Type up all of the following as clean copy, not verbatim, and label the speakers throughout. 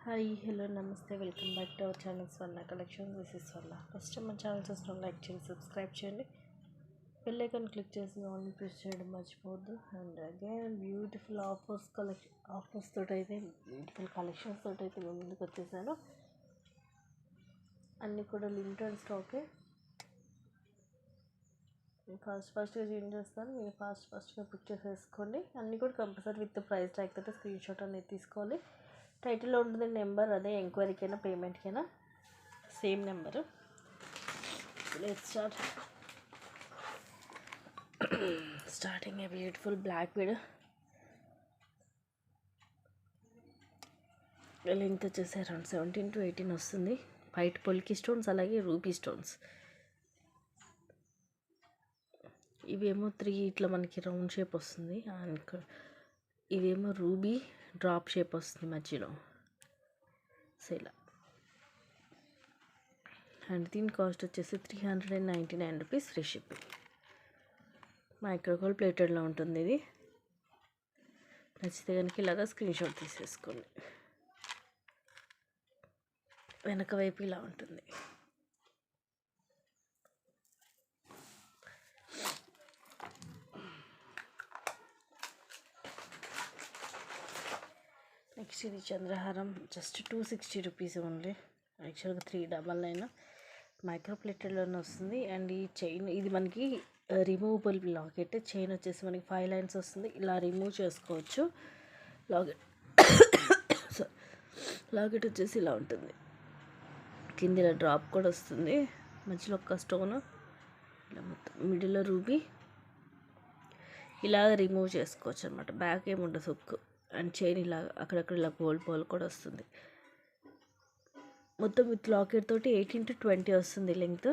Speaker 1: Hi, hello, namaste, welcome back to our channel Swarna Collections. This is Swarna. First time my channel చూస్తున్న like చేయండి, subscribe చేయండి, bell icon click చేసి all press చేయడం మర్చిపోవద్దు. And again beautiful offers తోటి అయితే beautiful collections తోటి అయితే మేము ముందుకు వచ్చేసాను. అన్నీ కూడా లిమిటెడ్ స్టాకే. ఫస్ట్గా చేంజ్ చేస్తాను, మీరు ఫస్ట్గా బుక్ చేసేసుకోండి. అన్నీ కూడా కంపల్సరీ విత్ ప్రైస్ ట్యాగ్ తోటి స్క్రీన్ షాట్ అనేది తీసుకోవాలి. టైటిల్లో ఉంటుంది నెంబర్, అదే ఎంక్వైరీకైనా పేమెంట్కైనా same number. Let's starting a beautiful black bead. Length వచ్చేసి అరౌండ్ 17 to 18 వస్తుంది. వైట్ పొల్కి స్టోన్స్, అలాగే రూబీ స్టోన్స్. ఇవేమో 3 ఇట్లా మనకి రౌండ్ షేప్ వస్తుంది. ఇవేమో రూబీ డ్రాప్ షేప్ వస్తుంది మధ్యలో. సో ఇలా. అండ్ దీని కాస్ట్ వచ్చేసి 399 రూపీస్ ఫ్రీ షిప్పింగ్. మైక్రోగోల్డ్ ప్లేటెడ్లో ఉంటుంది ఇది. నచ్చితే కనుక ఇలాగా స్క్రీన్ షాట్ తీసేసుకోండి. వెనక వైపు ఇలా ఉంటుంది. నెక్స్ట్ ఇది చంద్రహారం, జస్ట్ 260 రూపీస్ ఓన్లీ. యాక్చువల్గా 399 మైక్రో ప్లేటెడ్లోనే వస్తుంది. అండ్ ఈ చైన్ ఇది మనకి రిమూవబుల్ లాకెట్. చైన్ వచ్చేసి మనకి 5 లైన్స్ వస్తుంది. ఇలా రిమూవ్ చేసుకోవచ్చు. లాకెట్ వచ్చేసి ఇలా ఉంటుంది. కింద ఇలా డ్రాప్ కూడా వస్తుంది. మధ్యలో ఒక స్టోన్, ఇలా మొత్తం మిడిల్లో రూబీ. ఇలా రిమూవ్ చేసుకోవచ్చు అనమాట. బ్యాక్ ఏముండదు హుక్. అండ్ చైన్ ఇలా అక్కడక్కడ ఇలా గోల్డ్ బాల్ కూడా వస్తుంది. మొత్తం విత్ లాకెట్ తోటి 18 to 20 వస్తుంది లెంగ్త్.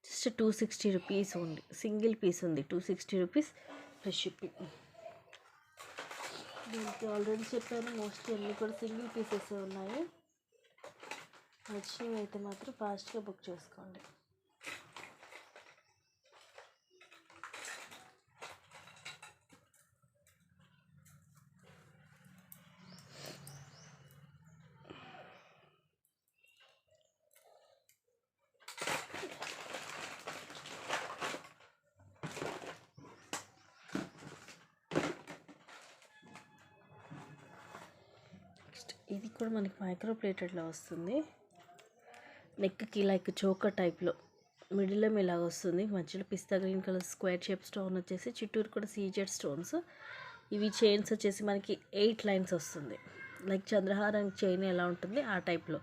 Speaker 1: జస్ట్ 260 రూపీస్ ఉంది. సింగిల్ పీస్ ఉంది, 260 రూపీస్ ఫ్రీ షిప్పింగ్. దీనికి ఆల్రెడీ చెప్పాను, మోస్ట్లీ అన్నీ కూడా సింగిల్ పీసెస్ ఉన్నాయి. నచ్చినవి అయితే మాత్రం ఫాస్ట్గా బుక్ చేసుకోండి. ఇది కూడా మనకి మైక్రో ప్లేటెడ్లో వస్తుంది. నెక్కి లైక్ చోకర్ టైప్లో మిడిల్లో ఇలాగ వస్తుంది. మధ్యలో పిస్తా green colour square shape stone వచ్చేసి, చుట్టూరు కూడా సీజెడ్ స్టోన్స్. ఇవి చైన్స్ వచ్చేసి మనకి 8 లైన్స్ వస్తుంది. లైక్ చంద్రహారానికి చైన్ ఎలా ఉంటుంది ఆ టైప్లో.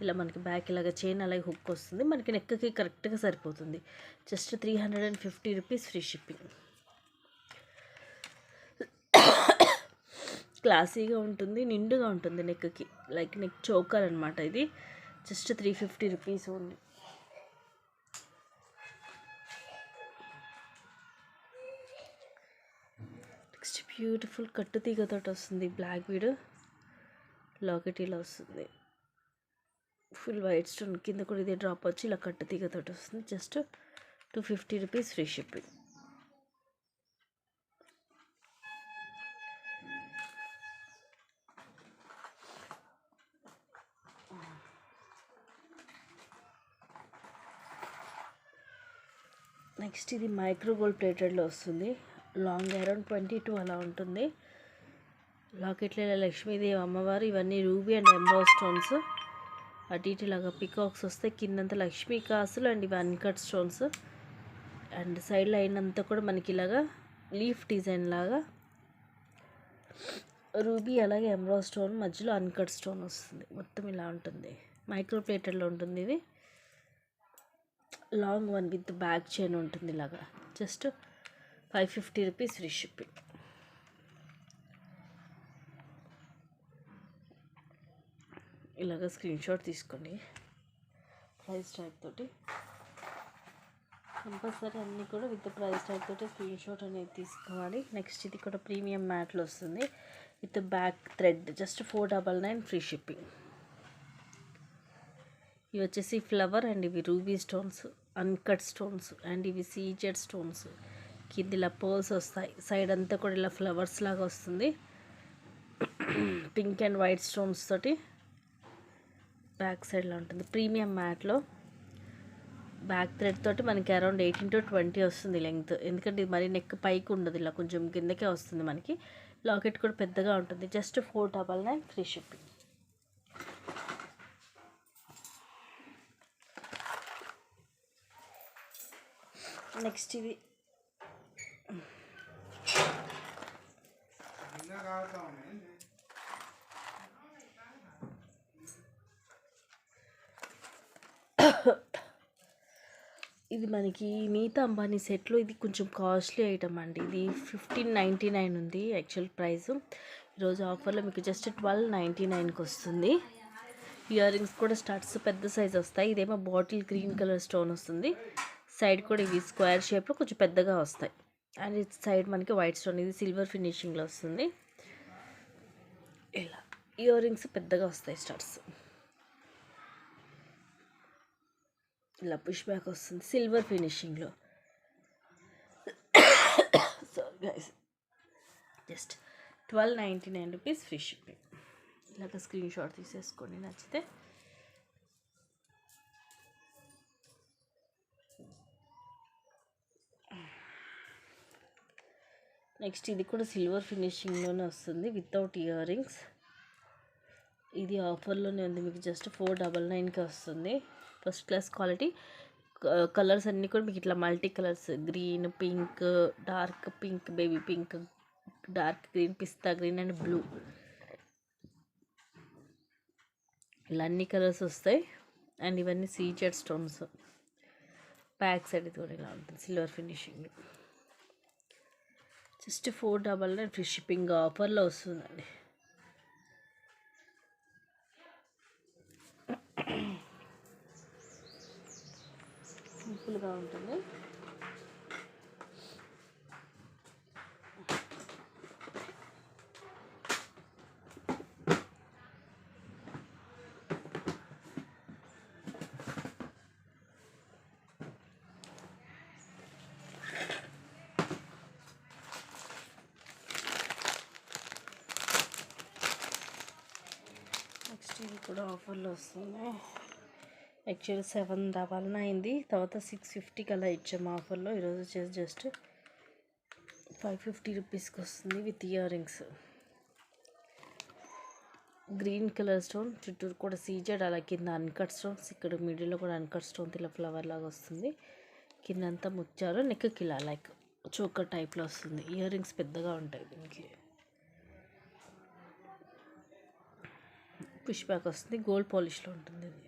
Speaker 1: ఇలా మనకి బ్యాక్ ఇలాగ చైన్ అలాగే హుక్ వస్తుంది. మనకి నెక్కి కరెక్ట్గా సరిపోతుంది. Just 350 rupees free shipping. క్లాసీగా ఉంటుంది, నిండుగా ఉంటుంది నెక్కి. లైక్ నెక్ చోకర్ అనమాట ఇది. Just 350 rupees only. Next beautiful కట్టు తీగతో వస్తుంది బ్లాక్ బీడ్. లాకెట్ ఇలా వస్తుంది. ఫుల్ వైట్ స్టోన్ కింద కూడా ఇదే డ్రాప్ వచ్చి ఇలా కట్టు తీగతో వస్తుంది. Just 250 rupees free shipping. Next ఇది మైక్రో గోల్డ్ ప్లేటెడ్లో వస్తుంది. లాంగ్ అరౌండ్ 22 అలా ఉంటుంది. లాకెట్లో ఇలా లక్ష్మీదేవి అమ్మవారు, ఇవన్నీ రూబీ అండ్ ఎంబ్రాయిడ్ స్టోన్స్. అటు ఇటు ఇలాగా పికాక్స్ వస్తాయి. కిందంతా లక్ష్మీ కాసులు అండ్ ఇవి uncut stones. And side line అంతా కూడా మనకి ఇలాగా లీఫ్ డిజైన్ లాగా రూబీ అలాగే ఎంబ్రాయిడ్ స్టోన్, మధ్యలో అన్కట్ స్టోన్ వస్తుంది. మొత్తం ఇలా ఉంటుంది. మైక్రో ప్లేటెడ్లో ఉంటుంది ఇది. Long one with back chain ఉంటుంది ఇలాగా. Just 550 rupees free shipping. ఇలాగ స్క్రీన్ షాట్ తీసుకోండి ప్రైస్ ట్యాగ్ తోటి. కంపల్సరీ అన్నీ కూడా విత్ ప్రైస్ ట్యాగ్ తోటి స్క్రీన్ షాట్ అనేది తీసుకోవాలి. నెక్స్ట్ ఇది కూడా ప్రీమియం మ్యాట్లో వస్తుంది with back thread. Just 499 free shipping. ఇవి వచ్చేసి ఫ్లవర్ అండ్ ఇవి ruby stones, uncut stones. And ఇవి సీజెడ్ స్టోన్స్. కింద ఇలా పర్ల్స్ వస్తాయి. సైడ్ అంతా కూడా ఇలా ఫ్లవర్స్ లాగా వస్తుంది. పింక్ అండ్ వైట్ స్టోన్స్ తోటి బ్యాక్ సైడ్లో ఉంటుంది. ప్రీమియం మ్యాట్లో బ్యాక్ థ్రెడ్ తోటి మనకి అరౌండ్ 18 to 20 వస్తుంది లెంగ్త్. ఎందుకంటే ఇది మరి నెక్ పైకి ఉండదు, ఇలా కొంచెం కిందకే వస్తుంది మనకి. లాకెట్ కూడా పెద్దగా ఉంటుంది. Just 499 free shipping. నెక్స్ట్ ఇది ఇది మనకి నీతా అంబానీ సెట్లో ఇది కొంచెం కాస్ట్లీ ఐటమ్ అండి. ఇది 1599 ఉంది యాక్చువల్ ప్రైస్. ఈరోజు ఆఫర్లో మీకు జస్ట్ 1299కి వస్తుంది. ఇయర్ రింగ్స్ కూడా స్టార్ట్స్ పెద్ద సైజ్ వస్తాయి. ఇదేమో బాటిల్ గ్రీన్ కలర్ స్టోన్ వస్తుంది. సైడ్ కూడా ఇవి స్క్వేర్ షేప్లో కొంచెం పెద్దగా వస్తాయి. అండ్ ఇట్ సైడ్ మనకి వైట్ స్టోన్, ఇది సిల్వర్ ఫినిషింగ్లో వస్తుంది. ఇలా ఇయర్ రింగ్స్ పెద్దగా వస్తాయి స్టార్ట్స్. ఇలా పుష్ బ్యాక్ వస్తుంది సిల్వర్ ఫినిషింగ్లో. So guys just 1299 rupees free shipping. ఇలాగ స్క్రీన్ షాట్ తీసేసుకోండి నచ్చితే. నెక్స్ట్ ఇది కూడా సిల్వర్ ఫినిషింగ్లోనే వస్తుంది వితౌట్ ఇయర్ రింగ్స్. ఇది ఆఫర్లోనే ఉంది, మీకు జస్ట్ 499కి వస్తుంది. First class quality. కలర్స్ అన్నీ కూడా మీకు ఇట్లా multi colours, green, pink, dark pink, baby pink, dark green, pista green and blue, ఇలా అన్ని కలర్స్ వస్తాయి. అండ్ ఇవన్నీ సీజెడ్ స్టోన్స్. బ్యాక్ సైడ్ ఇది కూడా ఇలా ఉంటుంది silver finishing. Just 499 free shipping ఆఫర్లో వస్తుందండి. సింపుల్గా ఉంటుంది. నెక్స్ట్ ఇది కూడా ఆఫర్లో వస్తుంది. యాక్చువల్లీ 799 అయింది, తర్వాత 650కి అలా ఇచ్చాము ఆఫర్లో. ఈరోజు వచ్చేసి జస్ట్ 550 రూపీస్కి వస్తుంది with ear rings. Green colour stone, చుట్టూరు కూడా సీజెడ్, అలా కింద అన్కట్ స్టోన్స్, ఇక్కడ మిడిల్లో కూడా అన్కట్ స్టోన్ ఇలా ఫ్లవర్ లాగా వస్తుంది. కిందంతా ముచ్చారు, నెక్కి ఇలా లైక్ చోకర్ టైప్లో వస్తుంది. ఇయర్ రింగ్స్ పెద్దగా ఉంటాయి దీనికి. పుష్ బ్యాక్ వస్తుంది, గోల్డ్ పాలిష్లో ఉంటుంది ఇది.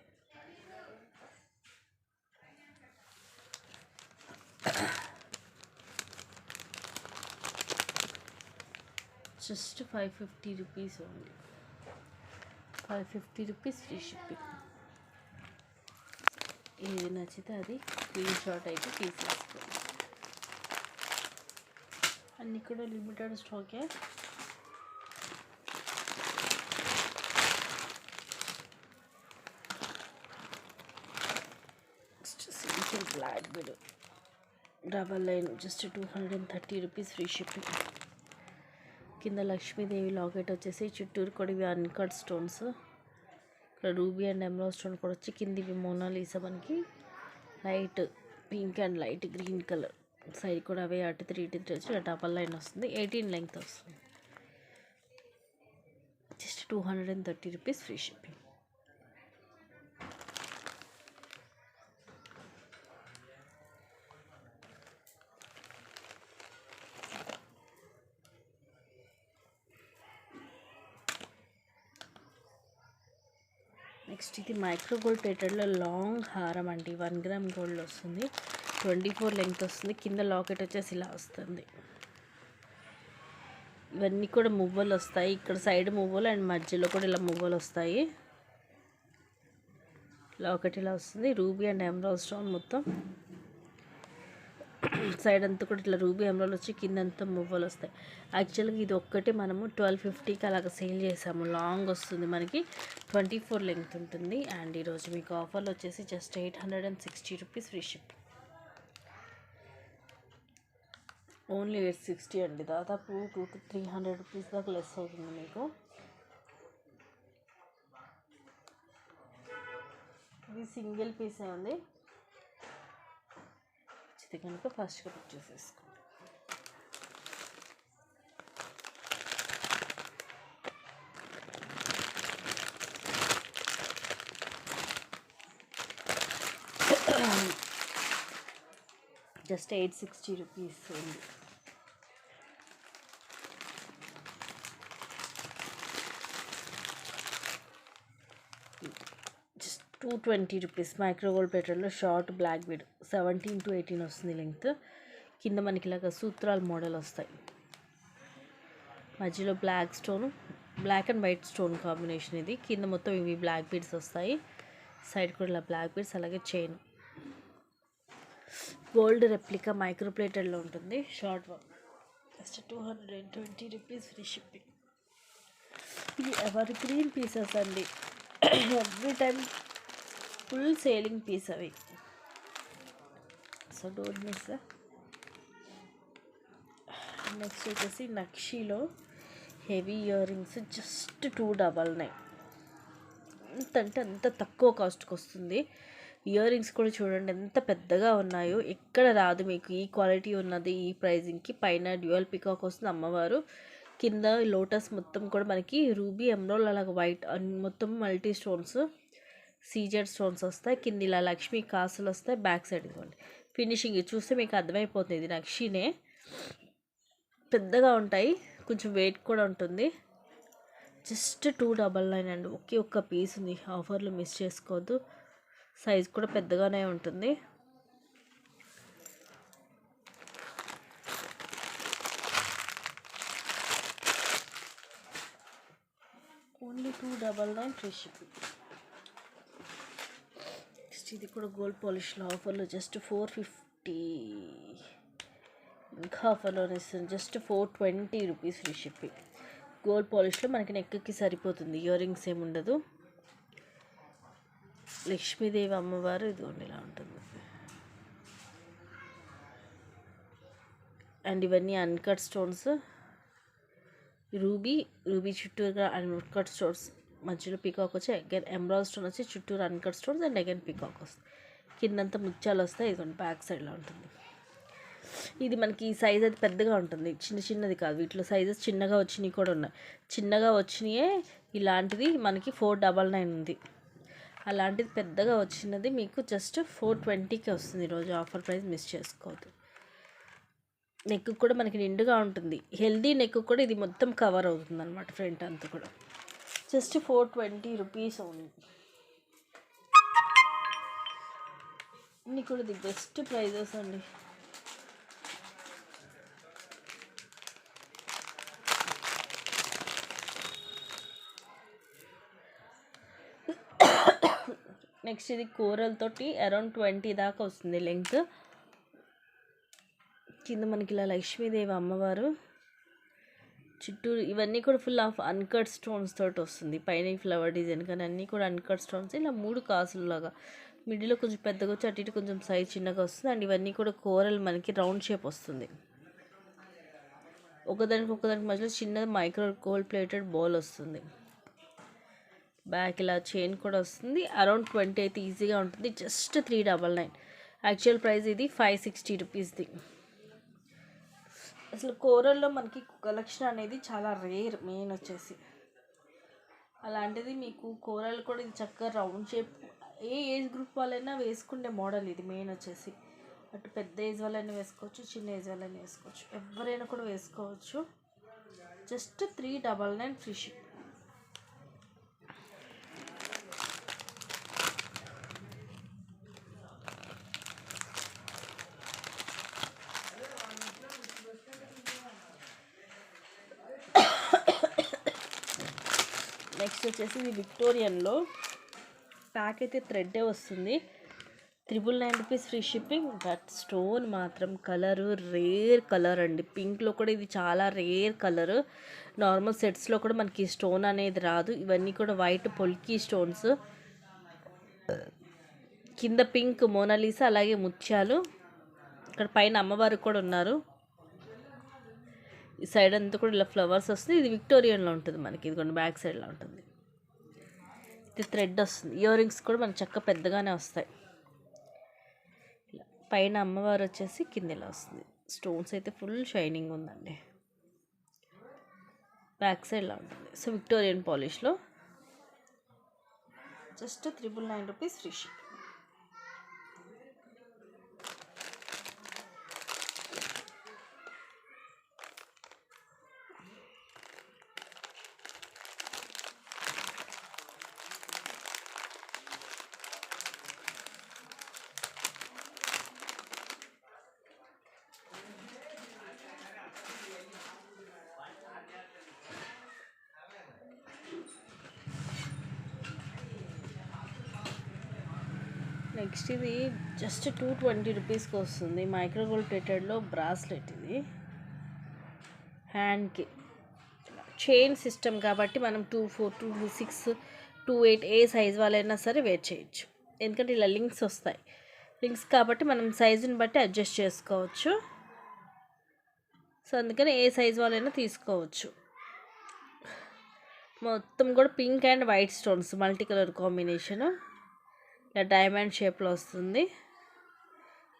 Speaker 1: Just 550 rupees only. 550 rupees free shipping. ఏది నచ్చితే అది స్క్రీన్ షాట్ అయితే తీసేసుకోండి. అన్నీ కూడా లిమిటెడ్ స్టాకే. Simple black bead double line just 230 rupees free shipping. కింద లక్ష్మీదేవి లాకెట్ వచ్చేసి చుట్టూరు కూడా ఇవి అన్కట్ స్టోన్స్. ఇక్కడ రూబీ అండ్ ఎమరాల్డ్ స్టోన్ కూడా వచ్చి కింద ఇవి మోనాలిసా మనకి light pink and light green colour. Side కూడా అవే అటు 3 వచ్చి డబల్ లైన్ వస్తుంది. 18 లెంగ్త్ వస్తుంది. Just 230 rupees free shipping. Next ఇది మైక్రో గోల్డ్ ప్లేటెడ్లో లాంగ్ హారం అండి. 1 గ్రామ్ గోల్డ్ వస్తుంది. 24 లెంగ్త్ వస్తుంది. కింద లాకెట్ వచ్చేసి ఇలా వస్తుంది. ఇవన్నీ కూడా మువ్వలు వస్తాయి. ఇక్కడ సైడ్ మువ్వలు అండ్ మధ్యలో కూడా ఇలా మువ్వలు వస్తాయి. లాకెట్ ఇలా వస్తుంది. రూబీ అండ్ ఎమరాల్డ్ స్టోన్ మొత్తం సైడ్ అంతా కూడా ఇట్లా రూబీ ఎమరాల్డ్ వచ్చి కిందంతా మువ్వలు వస్తాయి. యాక్చువల్గా ఇది ఒక్కటే మనము 1250కి అలాగ సేల్ చేసాము. లాంగ్ వస్తుంది మనకి, 24 లెంగ్త్ ఉంటుంది. అండ్ ఈరోజు మీకు ఆఫర్లో వచ్చేసి just 860 rupees free ship. Only 860 అండి. దాదాపు 200 to 300 రూపీస్ దాకా లెస్ అవుతుంది మీకు. ఇది సింగిల్ పీసే ఉంది. ఇది కనుక ఫస్ట్గా బుక్ చేసేసుకోండి. జస్ట్ 860 రూపీస్ ఉంది. జస్ట్ 220 రూపీస్ మైక్రో గోల్డ్ ప్లేటర్లో షార్ట్ బ్లాక్ బీడ్ 17 to 18 వస్తుంది లెంగ్త్. కింద మనకి ఇలాగ సూత్రాల మోడల్ వస్తాయి. మధ్యలో black stone, black and white stone combination ఇది. కింద మొత్తం ఇవి బ్లాక్ బీడ్స్ వస్తాయి. సైడ్ కూడా ఇలా బ్లాక్ బీడ్స్, అలాగే చైన్. గోల్డ్ రెప్లికా మైక్రో ప్లేటెడ్లో ఉంటుంది. Short work just 220 rupees free shipping. ఇది ఎవర్ గ్రీన్ పీసెస్ అండి. Every time full selling piece అవి. So don't miss. నెక్స్ట్ వచ్చేసి నక్షీలో హెవీ ఇయర్ రింగ్స్ జస్ట్ 299. ఎంత అంటే అంత తక్కువ కాస్ట్కి వస్తుంది. ఇయర్ రింగ్స్ కూడా చూడండి ఎంత పెద్దగా ఉన్నాయో. ఎక్కడ రాదు మీకు ఈ క్వాలిటీ ఉన్నది ఈ ప్రైజింగ్కి. పైన డ్యూయల్ పికాక్ వస్తుంది అమ్మవారు. కింద లోటస్ మొత్తం కూడా మనకి రూబీ, ఎమరాల్డ్, అలాగే వైట్ మొత్తం మల్టీ స్టోన్స్, సీజెడ్ స్టోన్స్ వస్తాయి. కింద ఇలా లక్ష్మీ కాసులు వస్తాయి. బ్యాక్ సైడ్ ఇవ్వండి. ఫినిషింగ్ చూస్తే మీకు అర్థమైపోతుంది ఇది నక్షీనే. పెద్దగా ఉంటాయి, కొంచెం వెయిట్ కూడా ఉంటుంది. జస్ట్ 299 అండి. ఒక్క పీస్ ఉంది. ఆఫర్లో మిస్ చేసుకోవద్దు. సైజ్ కూడా పెద్దగానే ఉంటుంది. Only 299 free shipping. నెక్స్ట్ ఇది కూడా గోల్డ్ పాలిష్లో ఆఫర్లో జస్ట్ 450. ఇంకా ఆఫర్లోనే ఇస్తుంది. Just 420 rupees free shipping. Gold పాలిష్లో మనకి నెక్కి సరిపోతుంది. ఇయర్ రింగ్స్ ఏమి ఉండదు. లక్ష్మీదేవి అమ్మవారు ఇదిగోండి ఇలా ఉంటుంది. అండ్ ఇవన్నీ అన్కట్ స్టోన్స్. రూబీ చుట్టూరుగా అన్కట్ స్టోన్స్, మధ్యలో పికాక్ వచ్చి అగైన్ ఎమరాల్డ్ స్టోన్ వచ్చి చుట్టూరు uncut stones and again peacock వస్తుంది. కిందంతా ముత్యాలు వస్తాయి. ఇదిగోండి బ్యాక్ సైడ్లో ఉంటుంది. ఇది మనకి సైజ్ అది పెద్దగా ఉంటుంది, చిన్నది కాదు. వీటిలో సైజెస్ చిన్నగా వచ్చినవి కూడా ఉన్నాయి. చిన్నగా వచ్చినాయే ఇలాంటిది మనకి 499 ఉంది. అలాంటిది పెద్దగా వచ్చినది మీకు జస్ట్ 420కి వస్తుంది. ఈరోజు ఆఫర్ ప్రైస్ మిస్ చేసుకోవద్దు. నెక్ కూడా మనకి నిండుగా ఉంటుంది. హెల్దీ నెక్ కూడా ఇది మొత్తం కవర్ అవుతుంది అనమాట. ఫ్రంట్ అంతా కూడా జస్ట్ 420 రూపీస్ ఉంది. ఇన్ని కూడా ది బెస్ట్ ప్రైజెస్ అండి. నెక్స్ట్ ఇది కోరల్ తోటి అరౌండ్ 20 దాకా వస్తుంది లెంగ్త్. కింద మనకి ఇలా లక్ష్మీదేవి అమ్మవారు చుట్టూరు ఇవన్నీ కూడా ఫుల్ ఆఫ్ అన్కట్ స్టోన్స్ తోటి వస్తుంది. పైన ఫ్లవర్ డిజైన్ కానీ అన్నీ కూడా అన్కట్ స్టోన్స్. ఇలా 3 కాసులలాగా మిడిల్లో కొంచెం పెద్దగా వచ్చి అటు ఇటు కొంచెం సైజ్ చిన్నగా వస్తుంది. అండ్ ఇవన్నీ కూడా కోరల్ మనకి రౌండ్ షేప్ వస్తుంది. ఒకదానికి మధ్యలో చిన్న మైక్రో గోల్డ్ ప్లేటెడ్ బౌల్ వస్తుంది. బ్యాక్ ఇలా చైన్ కూడా వస్తుంది. అరౌండ్ 20 అయితే ఈజీగా ఉంటుంది. జస్ట్ 399. యాక్చువల్ ప్రైస్ ఇది 560 రూపీస్ది. అసలు కోరల్లో మనకి కలెక్షన్ అనేది చాలా రేర్. మెయిన్ వచ్చేసి అలాంటిది మీకు కోరల్ కూడా ఇది చక్కగా రౌండ్ షేప్ ఏ ఏజ్ గ్రూప్ వాళ్ళైనా వేసుకునే మోడల్ ఇది. మెయిన్ వచ్చేసి అటు పెద్ద ఏజ్ వాళ్ళైనా వేసుకోవచ్చు, చిన్న ఏజ్ వాళ్ళైనా వేసుకోవచ్చు, ఎవరైనా కూడా వేసుకోవచ్చు. Just 399 free ship. నెక్స్ట్ వచ్చేసి ఇది విక్టోరియన్లో ప్యాక్ అయితే థ్రెడ్డే వస్తుంది. 999 rupees free shipping. But stone మాత్రం కలరు రేర్ కలర్ అండి. పింక్లో కూడా ఇది చాలా రేర్ కలరు. నార్మల్ సెట్స్లో కూడా మనకి స్టోన్ అనేది రాదు. ఇవన్నీ కూడా వైట్ పొల్కీ స్టోన్స్. కింద పింక్ మోనాలిసా, అలాగే ముత్యాలు. ఇక్కడ పైన అమ్మవారు కూడా ఉన్నారు. ఈ సైడ్ అంతా కూడా ఇలా ఫ్లవర్స్ వస్తుంది. ఇది విక్టోరియన్లో ఉంటుంది మనకి. ఇది కొన్ని బ్యాక్ సైడ్లో ఉంటుంది. ఇది థ్రెడ్ వస్తుంది. ఇయర్ రింగ్స్ కూడా మనకు చక్క పెద్దగానే వస్తాయి. పైన అమ్మవారు వచ్చేసి కింద ఇలా వస్తుంది. స్టోన్స్ అయితే ఫుల్ షైనింగ్ ఉందండి. బ్యాక్ సైడ్ ఇలా ఉంటుంది. సో విక్టోరియన్ పాలిష్లో just 999 rupees free ship. Next ఇది జస్ట్ 220 రూపీస్కి వస్తుంది. మైక్రోగోల్డ్ ప్లేటెడ్లో బ్రాస్లెట్. ఇది హ్యాండ్కి చైన్ సిస్టమ్ కాబట్టి మనం 24, 26, 28 ఏ సైజ్ వాళ్ళైనా సరే వేర్ చేయొచ్చు. ఎందుకంటే ఇలా లింక్స్ వస్తాయి. లింక్స్ కాబట్టి మనం సైజుని బట్టి అడ్జస్ట్ చేసుకోవచ్చు. సో అందుకని ఏ సైజ్ వాళ్ళైనా తీసుకోవచ్చు. మొత్తం కూడా pink and white stones multi colour combination. ఇలా డైమండ్ షేప్లో వస్తుంది.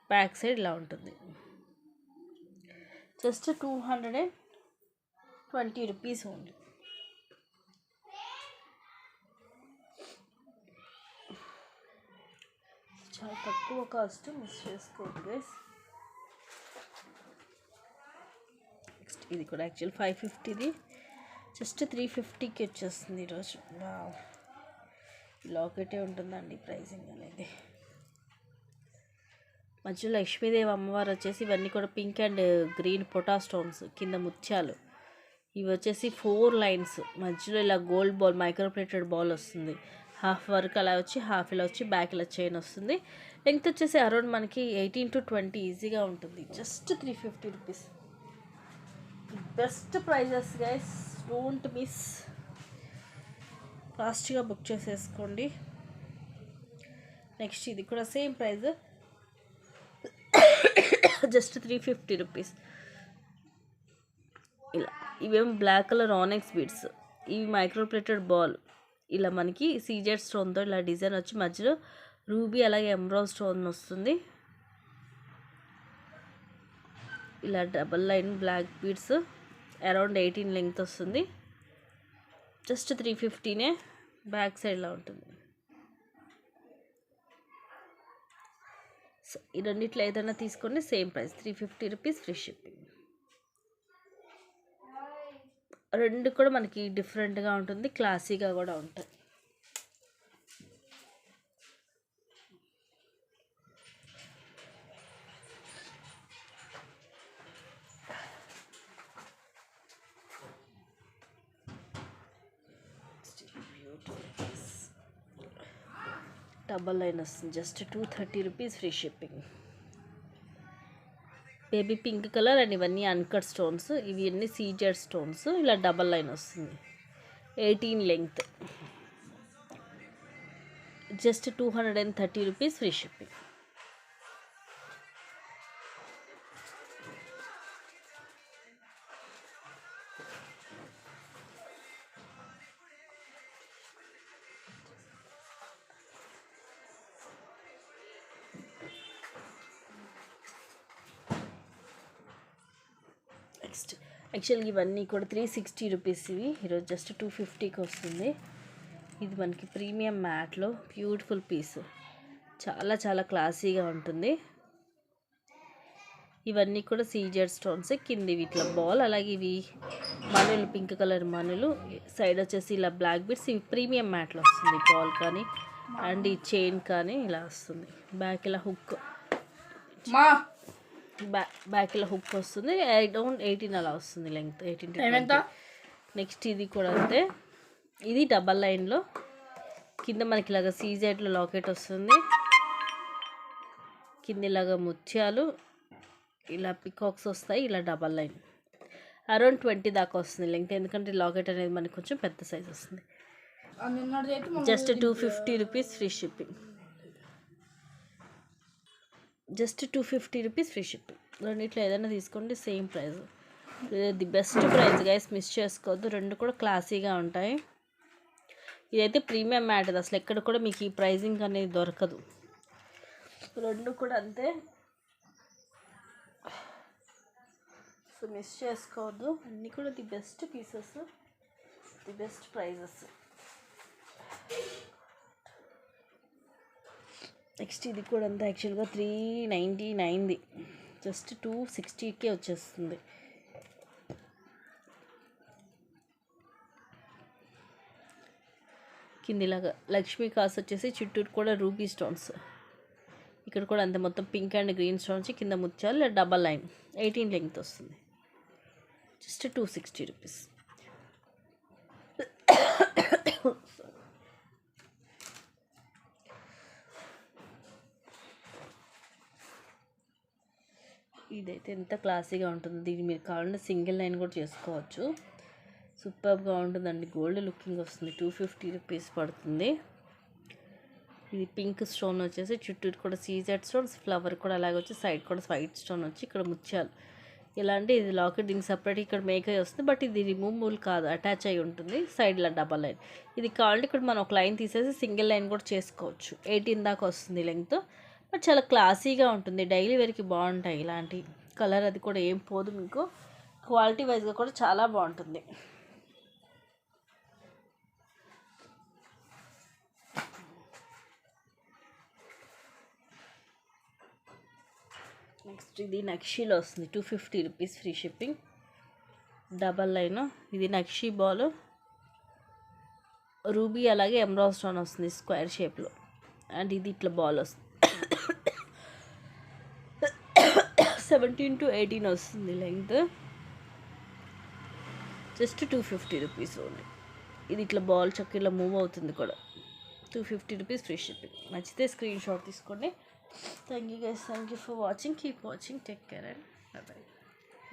Speaker 1: బ్యాక్ సైడ్ ఇలా ఉంటుంది. Just 220 rupees only. చాలా తక్కువ కాస్ట్, మిస్ చేసుకోవద్దు గైస్. నెక్స్ట్ ఇది కూడా యాక్చువల్ 550ది జస్ట్ 350కి వచ్చేస్తుంది ఈరోజు. లాకెటే ఉంటుందండి ప్రైజింగ్ అనేది. మధ్యలో లక్ష్మీదేవి అమ్మవారు వచ్చేసి ఇవన్నీ కూడా పింక్ అండ్ గ్రీన్ పొటా స్టోన్స్, కింద ముత్యాలు. ఇవి వచ్చేసి 4 లైన్స్, మధ్యలో ఇలా గోల్డ్ బాల్ మైక్రోప్లేటెడ్ బాల్ వస్తుంది. హాఫ్ వర్క్ అలా వచ్చి హాఫ్ ఇలా వచ్చి బ్యాక్ ఇలా చైన్ వస్తుంది. లెంగ్త్ వచ్చేసి అరౌండ్ మనకి 18 to 20 ఈజీగా ఉంటుంది. Just 350 rupees. Best prices guys, don't miss. ఫాస్ట్గా బుక్ చేసేసుకోండి. నెక్స్ట్ ఇది కూడా సేమ్ ప్రైస్, జస్ట్ 350 రూపీస్. ఇలా ఇవేమో బ్లాక్ కలర్ ఆనెక్స్ బీడ్స్. ఇవి మైక్రోప్లేటెడ్ బాల్. ఇలా మనకి సీజెడ్ స్టోన్తో ఇలా డిజైన్ వచ్చి మధ్యలో రూబీ అలాగే ఎమరాల్డ్ స్టోన్ వస్తుంది. ఇలా double line black beads around 18 length వస్తుంది. జస్ట్ 350నే. బ్యాక్ సైడ్లో ఉంటుంది. సో ఈ రెండిట్లో ఏదైనా తీసుకోండి, same price 350 rupees free shipping. రెండు కూడా మనకి డిఫరెంట్గా ఉంటుంది, క్లాసీగా కూడా ఉంటాయి. డబల్ లైన్ వస్తుంది. Just 230 rupees free shipping. Baby pink colour and ఇవన్నీ అన్కట్ స్టోన్స్. ఇవి అన్నీ సీజెడ్ స్టోన్స్. ఇలా డబల్ లైన్ వస్తుంది, 18 length. Just 230 rupees free shipping. Next యాక్చువల్గా ఇవన్నీ కూడా 360 రూపీస్. ఇవి ఈరోజు జస్ట్ 250కి వస్తుంది. ఇది మనకి ప్రీమియం మ్యాట్లో బ్యూటిఫుల్ పీస్, చాలా చాలా క్లాసీగా ఉంటుంది. ఇవన్నీ కూడా సీజెడ్ స్టోన్స్. కింద ఇట్లా బాల్, అలాగే ఇవి మనులు, పింక్ కలర్ మనులు. సైడ్ వచ్చేసి ఇలా బ్లాక్ బీడ్స్. ఇవి ప్రీమియం మ్యాట్లో వస్తుంది. బాల్ కానీ అండ్ ఈ చైన్ కానీ ఇలా వస్తుంది. బ్యాక్ ఇలా హుక్, బ్యాక్ ఇలా హుక్ వస్తుంది. అరౌండ్ 18 అలా వస్తుంది లెంగ్త్, 18 to 20. నెక్స్ట్ ఇది కూడా అంతే. ఇది డబల్ లైన్లో కింద మనకి ఇలాగ సీజెడ్లో లాకెట్ వస్తుంది. కింద ఇలాగ ముత్యాలు, ఇలా పికాక్స్ వస్తాయి. ఇలా డబల్ లైన్ అరౌండ్ 20 దాకా వస్తుంది లెంగ్త్. ఎందుకంటే లాకెట్ అనేది మనకి కొంచెం పెద్ద సైజ్ వస్తుంది. Just 250 rupees free shipping. Just 250 rupees free shipping. రెండిట్లో ఏదైనా తీసుకోండి, same price. The best price guys, miss చేసుకోవద్దు. రెండు కూడా క్లాసీగా ఉంటాయి. ఇదైతే ప్రీమియం మ్యాట్, అసలు ఎక్కడ కూడా మీకు ఈ ప్రైజింగ్ అనేది దొరకదు. రెండు కూడా అంతే, సో మిస్ చేసుకోవద్దు. అన్నీ కూడా the best pieces, the best prices. Next ఇది కూడా అంతా యాక్చువల్గా 399ది, జస్ట్ 260కే వచ్చేస్తుంది. కిందిలాగా లక్ష్మీ కాస్ వచ్చేసి చుట్టూరు కూడా రూబీ స్టోన్స్, ఇక్కడ కూడా అంతే మొత్తం పింక్ అండ్ గ్రీన్ స్టోన్స్, కింద ముత్యాలు, డబల్ లైన్, 18 లెంగ్త్ వస్తుంది, జస్ట్ 260 రూపీస్. ఇదైతే ఎంత క్లాసీగా ఉంటుంది, దీన్ని మీరు కావాలంటే సింగిల్ లైన్ కూడా చేసుకోవచ్చు. సూపర్గా ఉంటుందండి, గోల్డ్ లుకింగ్ వస్తుంది. 250 రూపీస్ పడుతుంది. ఇది పింక్ స్టోన్ వచ్చేసి చుట్టూరు కూడా సీజెడ్ స్టోన్స్, ఫ్లవర్ కూడా అలాగే వచ్చి సైడ్ కూడా వైట్ స్టోన్ వచ్చి ఇక్కడ ముత్యాలు. ఇలా అంటే ఇది లాకెట్, దీనికి సపరేట్ ఇక్కడ మేక్ అయ్యి వస్తుంది, బట్ ఇది రిమూవబుల్ కాదు, అటాచ్ అయ్యి ఉంటుంది. సైడ్లో డబల్ లైన్, ఇది కావాలంటే ఇక్కడ మనం ఒక లైన్ తీసేసి సింగిల్ లైన్ కూడా చేసుకోవచ్చు. 18 దాకా వస్తుంది లెంగ్త్, బట్ చాలా క్లాసీగా ఉంటుంది, డైలీ వేర్కి బాగుంటాయి ఇలాంటి కలర్. అది కూడా ఏం పోదు మీకు, క్వాలిటీ వైజ్గా కూడా చాలా బాగుంటుంది. నెక్స్ట్ ఇది నక్షీలో వస్తుంది, 250 rupees free shipping, double line. ఇది నక్షీ బాల్, రూబీ అలాగే ఎమరాల్డ్ స్టోన్ వస్తుంది స్క్వేర్ షేప్లో, అండ్ ఇది ఇట్లా బాల్ వస్తుంది. 17 to 18 వస్తుంది లెంగ్త్, జస్ట్ 250 రూపీస్ ఓన్లీ. ఇది ఇట్లా బాల్ చక్క ఇలా మూవ్ అవుతుంది కూడా, 250 రూపీస్ ఫ్రీ షిప్పింగ్. నచ్చితే స్క్రీన్ షాట్ తీసుకోండి. Thank you guys, thank you for watching, keep watching, take care and by by.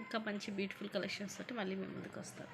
Speaker 1: ఇంకా మంచి బ్యూటిఫుల్ కలెక్షన్స్ తోటి మళ్ళీ మేము ముందుకు వస్తాం.